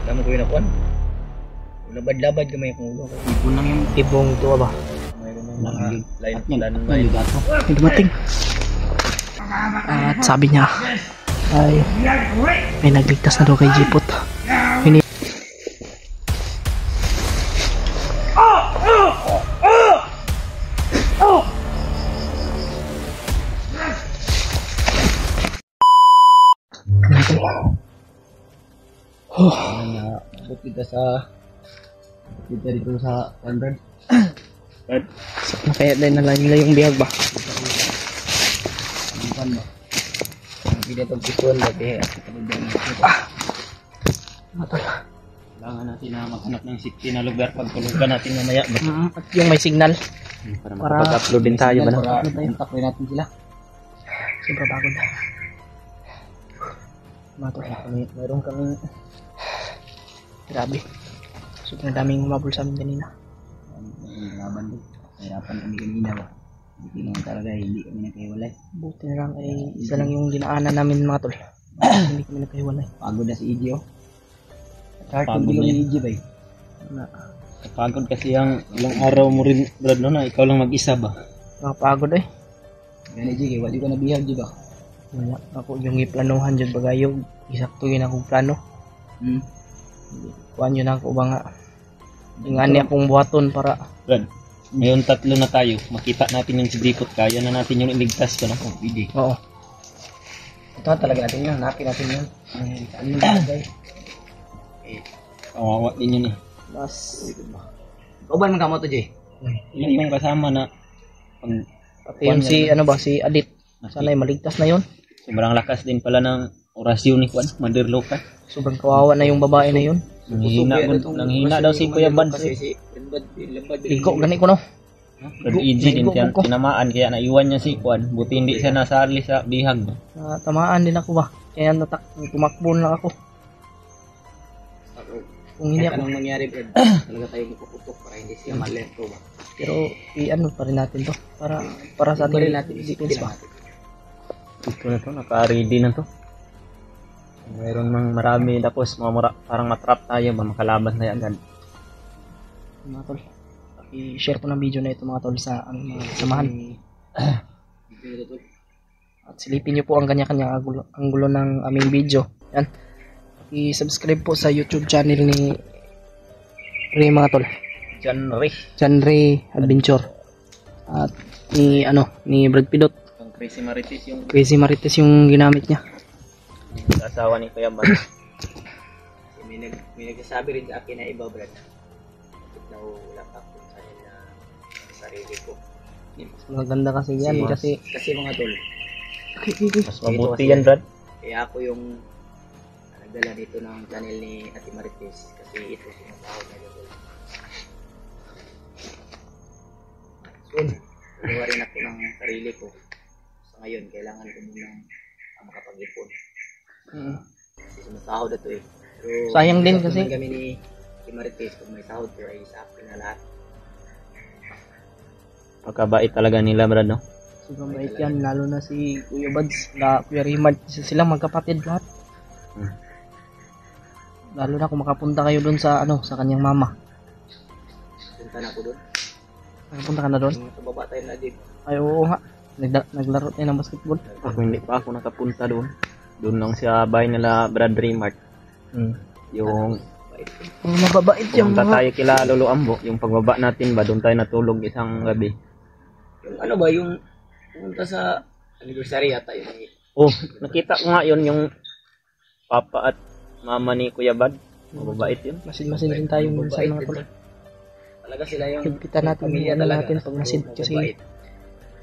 Tama ko yun ako. Labad-labad kamay kung ulo. Ibon lang yung Ibong ito ba? Mayroon ng mga line line gato. May dumating. At sabi niya ay may nagligtas na daw kay Jipot. Abot kita sa kita dito sa London. So, kaya din na lang nila yung bihag ba? Bukan ba? Hindi na itong pisuan ba? Kaya Matol. Kailangan natin na maghanap ng safety na lugar pagtulugan natin mamaya ba? At yung may signal Para para makapag-upload din tayo ba na? kontak natin sila. sobra pagod. Matol. Mayroon kami Grabe. Sobrang daming humabol sa amin kanina. laban doon. Hirapan kami kanina ba? Hindi naman talaga hindi kami nagkahiwalay. Buti na lang ay isa lang yung dinaanan namin mga tol. Hindi kami nagkahiwalay. Pagod na si Igio. Kahit Pagod kung na bilang yun. ni Igio ba eh. Kapagod kasi ang ilang araw mo rin Brad no na ikaw lang mag-isa ba? Nakapagod eh. Gani Igio, wala ka nabihag Igio ba? Wala. Ako yung iplanuhan dyan bagayog. Isakto yun akong plano. Kuhan yun ako ba nga. Ingani akong buhaton para Brad, ngayon tatlo na tayo. Makita natin yung si Dipot. Kaya na natin yung iligtas ko na. Oh, pwede. oo. Ito na talaga natin yun. Hanapin natin yun. Ano yung bagay? Kawawa din yun eh. Mas Uban man ka mo to, Jay? Ilan yung kasama na pag pati yung si ano ba si Adit. Sana ay maligtas na yun. sobrang lakas din pala ng orasyon ni Juan. Madirlo ka. Sobrang kawawa na yung babae na yun. Nanghina daw si Kuya Bad. Ligo gani ko no. Brad EG din siya tinamaan kaya naiwan niya si Juan. Buti hindi siya nasali sa bihag. Tamaan din ako ba. Kaya tumakbo lang ako. Kung hindi ako. Anong mangyari, Brad? Talaga tayo ipuputok para hindi siya malento ba? Pero i-ano pa rin natin to. Para sa ating defense ba. Ito na to, naka-ready na to. Mayroon mang marami tapos parang matrap tayo ba makalaban na agad. Mga tol. I-share ko ng video na ito mga tol sa ang mga samahan. At silipin nyo po ang kanya-kanya anggulo ng aming video. Yan. I-subscribe po sa YouTube channel ni mga tol. Janre Adventure. At ni Brad Pidot. Yung Crazy Marites yung Crazy Marites yung ginamit niya. asawa ni Kuya Bad. May nagsasabi rin sa akin na iba, Brad. Bakit daw wala ka kung saan na sarili ko. Mas maganda kasi yan kasi mga tol. Mas mabuti yan, Brad. Kaya ako yung nagdala dito ng channel ni Ate Marites kasi ito sinatawag na gagawin. Soon, gawa rin ako ng sarili ko. Sa ngayon, kailangan ko munang makapag-ipon. Kasi sumasahod na to eh. Pero, sayang din kasi kami ni Ate Marites, kung may sahod ko ay sa akin na lahat. Pagkabait talaga nila, Brad, no? sobrang bait yan, lalo na si Kuya Buds, Kuya Rimard, sila magkapatid lahat. Lalo na kung makapunta kayo doon sa sa kanyang mama. Punta na ako doon. Nakapunta ka na doon? Tababa tayo na din. Ay oo nga, naglaro tayo ng basketball. Ako hindi pa ako nakapunta doon. Doon lang sa bahay nila Brad Rimart. Yung Mababait yung punta tayo kila Lolo Ambo, yung pagbaba natin ba, doon tayo natulog isang gabi. Yung ano ba, yung pumunta sa anniversary yata yun. Oh, nakita ko nga yun, yung papa at mama ni Kuya Bad. Mababait yun. masin rin tayo sa mga tol. Talaga sila yung Higpitan natin pamilya yung talaga. natin pag masid kasi Mababait.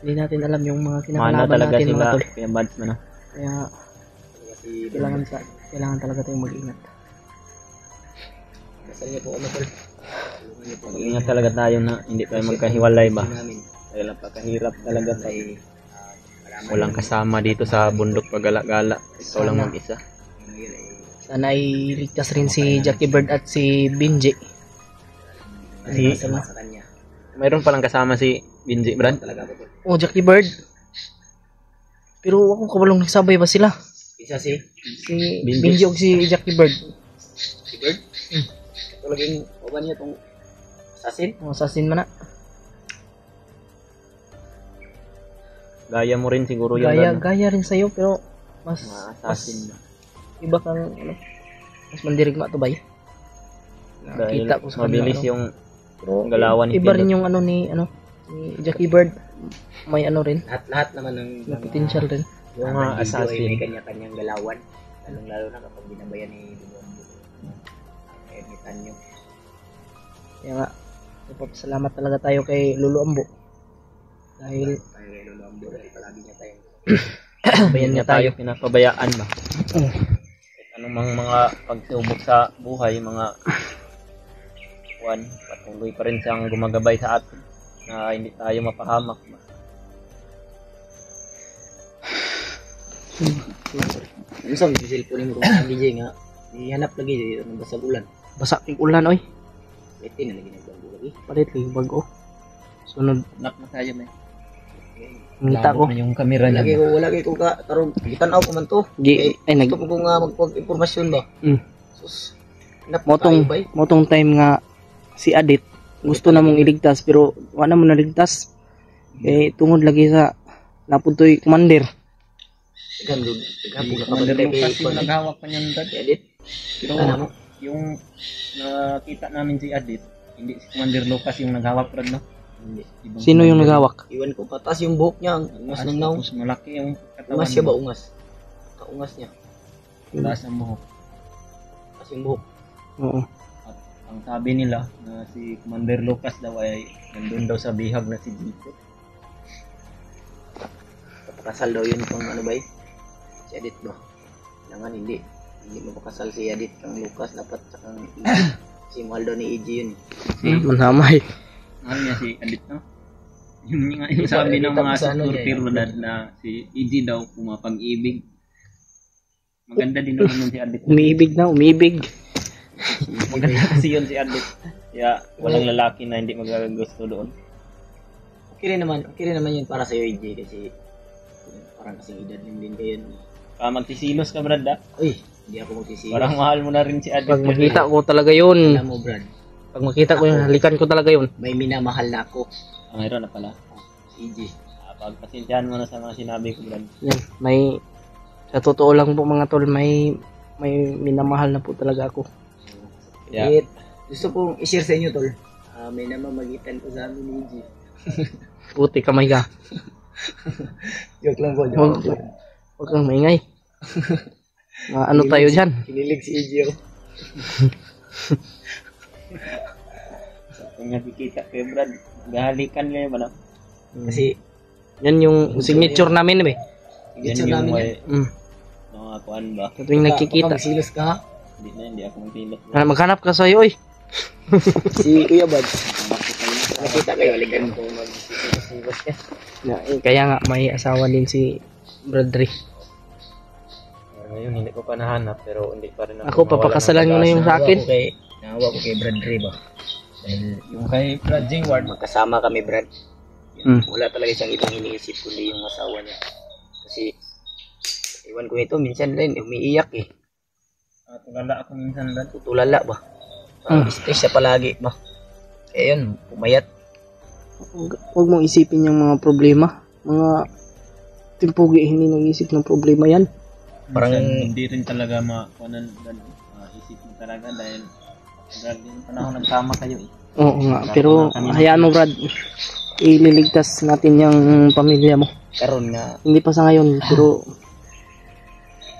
hindi natin alam yung mga Mana kinakalaban talaga natin mga sila, tol. Kuya Bad, ano? Kaya Kasi kailangan talaga tayong mag-ingat. kasal niyo po kami tol. Tulungan niyo po kami. Mag-ingat talaga tayo na hindi tayo magkahiwalay ba. Namin. Dahil napakahirap talaga pag Ay, walang kasama dito sa bundok pagala-gala. Ikaw lang Sana. mag-isa. ngayon ay Sana ay ligtas rin si Jackie Bird at si Binji. sama sa kanya. Mayroon palang kasama si Binji, Brad. Talaga ako tol. Oh, Jackie Bird. Pero ako kabalong nagsabay ba sila? Isa si Si Binji o si Jackie Bird. Si Bird? Ito laging uban niya itong assassin. Assassin man na. Gaya mo rin siguro yun. Gaya rin sa'yo, pero mas Assassin na. iba kang, ano, mas mandirigma to bay. Dahil Nakita ko sa mabilis kanila, yung pero galawan ni iba Pindot. rin yung ano ni Jackie Bird. May ano rin, Lahat naman ng may potential rin. Yung mga mga bandido ay assassin. may kanya-kanyang galawan. Lalong-lalo na kapag binabayan ni Luluambo. Editan nyo. Kaya nga, salamat talaga tayo kay Luluambo. Dahil Tayo kay Luluambo dahil palagi niya tayong bayan niya tayo. Pinapabayaan ba? Anong mga pagsubok sa buhay, mga patuloy pa rin siyang gumagabay sa atin na hindi tayo mapahamak ba? Minsan, may cellphone mo kung DJ nga. Ihanap lagi dito ng basag ulan. Basa yung ulan, oy. Pwede na lagi nagbago lagi. Palit lagi bago. Sunod, Nak na tayo may. ngita ko. yung kamera Wala kayo kung karong gitanaw ko man to. Gusto ko nga magpag-informasyon ba? Sus. Hanap mo tayo ba? Motong time nga si Adit gusto na mong iligtas pero wala mo naligtas. Tungod lagi sa napuntoy commander. Gandun. Commander Lucas yung naghawak pa niyan dad. Edit. Pero yung nakita namin si Adit, hindi si Commander Lucas yung naghawak rin, no? Sino yung naghawak? Iwan ko patas yung buhok niya. Ungas ng naw. Tapos malaki yung katawan. Ungas siya ba? Ungas. Kaungas niya. Taas ang buhok. Taas yung buhok. Oo. At ang sabi nila na si Commander Lucas daw ay nandun daw sa bihag na si Dito. Papakasal daw yun kung ano ba eh? Si Adit ba? Kailangan hindi. Hindi mapakasal si Adit kang Lucas. Dapat sa kang si mahal daw ni EG yun. Manhamay. Mahal niya si Adit, no? Yung sabi ng mga supporter na si EG daw pumapag-ibig. Maganda din naman si Adit. Umiibig. Maganda kasi yun si Adit. Kaya walang lalaki na hindi magagusto doon. Okay rin naman yun para sa'yo EG kasi parang kasing edad lang din kayo. Magsisilos ka, Brad, ah? Uy, hindi ako magsisilos. Parang mahal mo na rin si Adit. Pag makita ko talaga yun. Alam mo, Brad, Pag makita ko yun, halikan ko talaga yun. may minamahal na ako. Mayroon na pala. Si EG. Pagpasensyahan mo na sa mga sinabi ko, Brad. Yan, sa totoo lang po mga tol, may minamahal na po talaga ako. Yeah. Gusto kong i-share sa inyo, tol. May namamagitan ko sa amin ni EG. Puti kamay ka. Joke lang po, Huwag kang maingay. Ano tayo dyan? Kinilig si EG ako. Kung nakikita kayo, Brad, gahalikan kayo ba na? Kasi, Yan yung signature namin eh. Yan signature yung namin may yan. mga kuhan ba? Sa tuwing nagkikita. Magsilos ka ha? Hindi ako magpilot. Maghanap ka sa'yo eh. Si Kuya Bad. Nakita kayo, aligan ko magsilos ka. Kaya nga may asawa din si Bradley. Ngayon, hindi ko pa nahanap, pero hindi pa rin Ako papakasalan nyo na yung sa akin. Nahawa ko kay Brad Ray ba? Dahil yung kay Brad J. Ward, magkasama kami, Brad. Wala talaga siyang ibang iniisip kundi yung asawa niya. Kasi, iwan ko ito, minsan rin, umiiyak eh. tulala ako minsan, Brad. Tutulala ba? Stress siya palagi ba? Kaya yun, pumayat. Huwag mong isipin yung mga problema. Mga timpugi, hindi nag-isip ng problema yan. Parang hindi rin talaga makunan, isip mo talaga dahil yung panahon ng tama kayo eh. Oo nga, pero hayaan mo Brad, ililigtas natin yung pamilya mo. Karon nga, Hindi pa sa ngayon, pero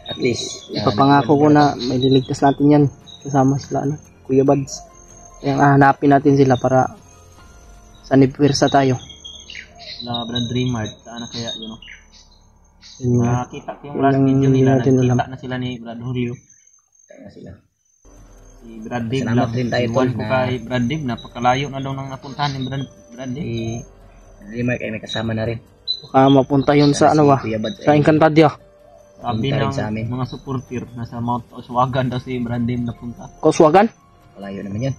at least, ipapangako ko na may liligtas natin yan. Kasama sila, Kuya Bads. Kaya hanapin natin sila para sa nipwersa tayo. Na Brad Dreamart, saan na kaya yun? Yun nga. Nakita ko yung last video nila, natin alam. nakita na sila ni Brad Julio. na sila. Si Brad Dave Salamat lang. din tayo, Iwan Tol, ko na- kay Brad Dave, napakalayo na daw nang napuntahan ni Brad Dave. Si Rimar kayo may kasama na rin. Baka mapunta yun sa Si ano ba? Kuya Bad, Sa Encantadia. Sabi Punta rin ng sa amin. mga supporter, nasa Mount Oswagan daw si Brad Dave napunta. Koswagan? Malayo naman yan.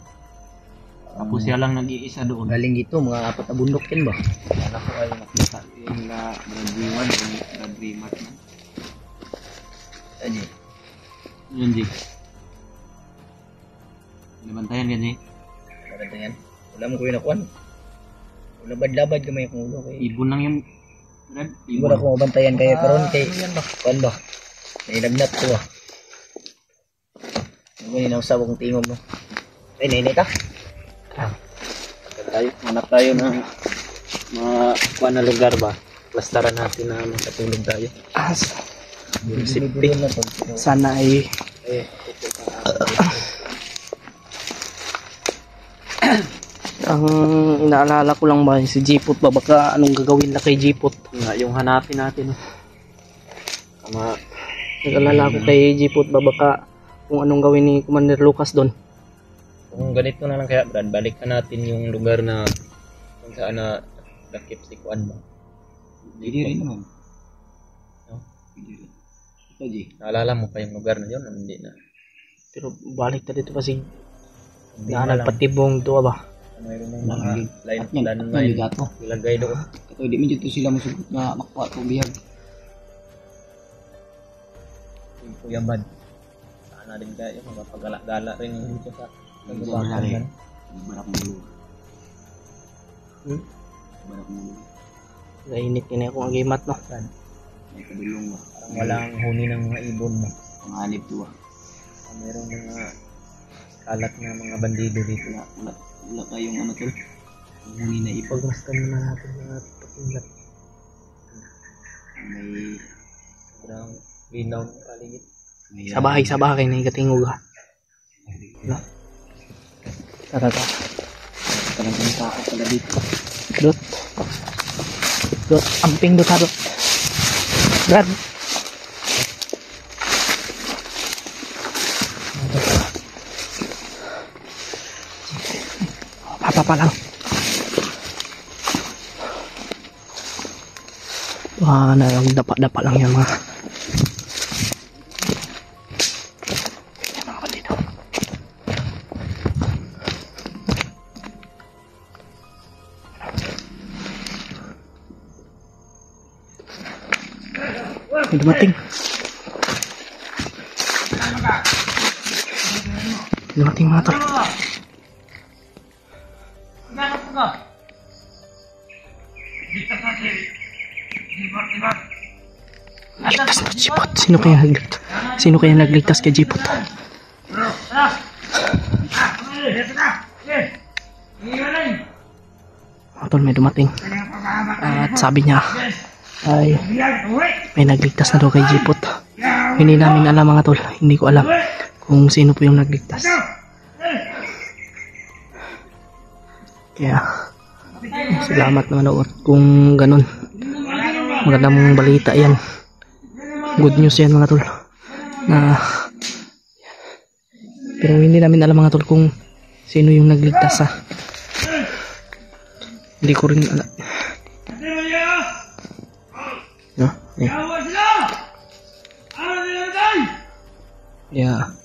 Tapos siya lang nag-iisa doon. Galing dito, mga apat na bundok yan ba? Kala ko ay nakita yung na Brad Dave, yung Brad Dreamart man. Ano Yun, Jake. Nabantayan yan eh. Maganda yan. Wala mo ko yun nakuan. Labad-labad gamay akong ulo. Ibon lang yung... Brad, Ibon ako mabantayan kaya karon kay... Kuan ba? Nailagnat ko ah. Ano yun ang sabong tingog mo? Ay, nainay ka? Hanap tayo ng mga kuha na lugar ba? Plastaran natin na makatulog tayo. Sana ay ang inaalala ko lang ba si Jipot ba, baka anong gagawin na kay Jipot Nga, yung hanapin natin. nag-alala ko kay Jipot ba, baka kung anong gawin ni Commander Lucas doon. Kung ganito na lang kaya Brad, balikan natin yung lugar na kung saan na nakip si Kuan ba? Hindi rin naman. No? Hindi rin. Ito, G. Naalala mo pa yung lugar na yun? Hindi na. Pero balik na dito kasi nagpatibong ito ba? Mayroon ng mga line ilagay doon. Ito, hindi mo dito sila masugot na makuha ito bihag. Yung Kuya Bad. Sana din kayo, magpagala-gala rin yung dito sa nagbabakan. Barak mulo. Barak mulo. Nainit din akong agimat no. May kabulong ba? Parang walang huni ng mga ibon mo. Panganib to ba? Mayroong mga kalat na mga bandido dito. Wala kayong ano to? Huni na ipag. Pagmaskan na natin mga pakingat. May Sobrang linaw ng paligid. Sa bahay na ikatingog ha. No? Tara. Talagang takot pala dito. Dot, amping dot ha dot. Brad. Papa lang. Dapat lang yan mga. Yan ako dito. May dumating. Dumating mga tol. Ligtas na Jipot. Sino kaya nagligtas kay Jipot? Mga tol, may dumating. At sabi niya ay may nagligtas na daw kay Jipot. Hindi namin alam mga tol. Hindi ko alam kung sino po yung nagligtas. Kaya salamat naman ako kung ganun. Magandang balita yan. Good news yan mga tol. Pero hindi namin alam mga tol kung sino yung nagligtas ha. Hindi ko rin alam. No? Yeah.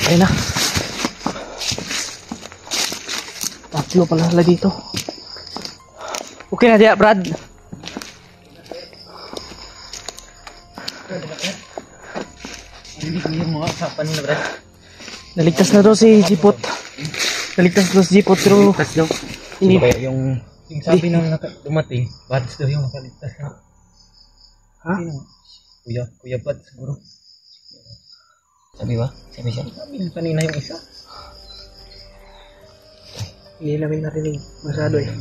Ayun na. Tatlo pala sila dito. Okay na diya, Brad. Hindi ko yung mga usapan nila, Brad. Naligtas na daw si Jipot. Naligtas daw si Jipot pero Ligtas daw. hindi Kaya yung sabi ng dumating, Bads daw yung nakaligtas na. Ha? Kuya Bads siguro. Sabi ba? Sabi siya. Sabi kanina yung isa. Hindi namin narinig masyado eh.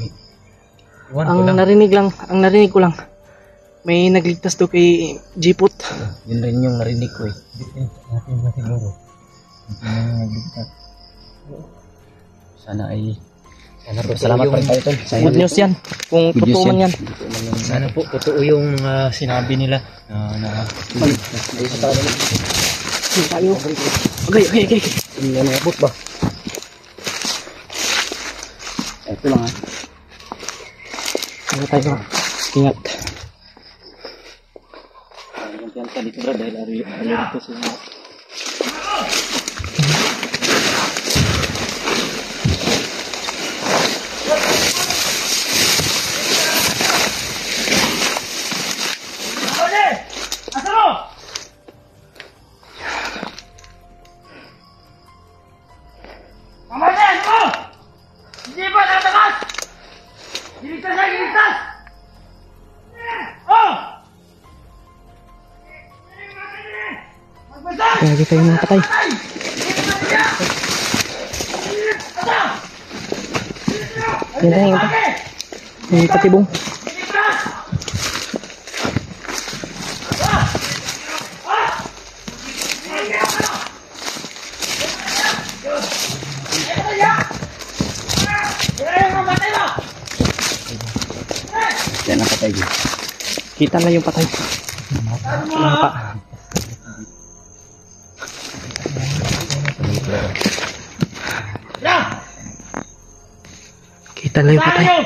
Iwan ko Ang lang. narinig ko lang May nagligtas daw kay Jipot. Yun rin yung narinig ko eh. Natin na siguro. Sana ay salamat pa rin tayo tol. Good news yan. Kung Good totoo news man yan. Sana po totoo yung sinabi nila na Tayo. Okay. hindi na abot ba? Ito lang ha. Ano tayo? Ingat. Gantian ka dito bro dahil ari dito sila. Lagi tayo mga patay. Yan tayo ito. May patibong. Yan ang patay dito. Kita na yung patay. Mata. Kita na yung patay. Pa.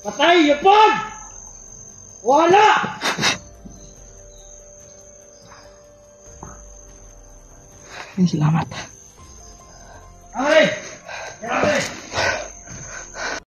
Patay, yapon! Wala! Salamat.